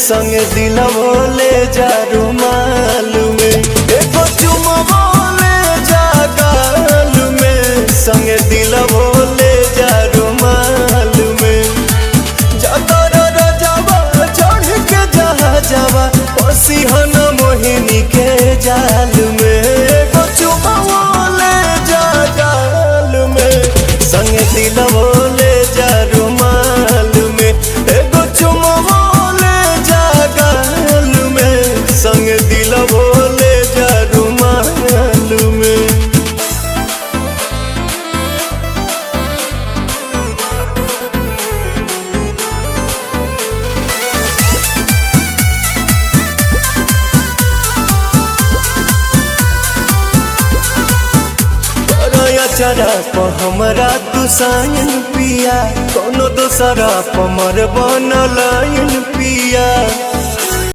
संग दिलवो ले जा रुमाल में, एगो चुमवो ले जा गाल में, संग दिलवो ले जा रुमाल में। जातर रजवा चढ़ के जहाजवा पसिहन मोहिनी के जाल में, एगो चुमवो ले जा गाल में, संग दिलवो ले जा रुमाल में, एगो चुमवो ले जा गाल में, संग दिलवो ले जा रुमाल में। चरा प हमरा तू सायन पिया, कोनो दोसरा प मर बनलायन पिया।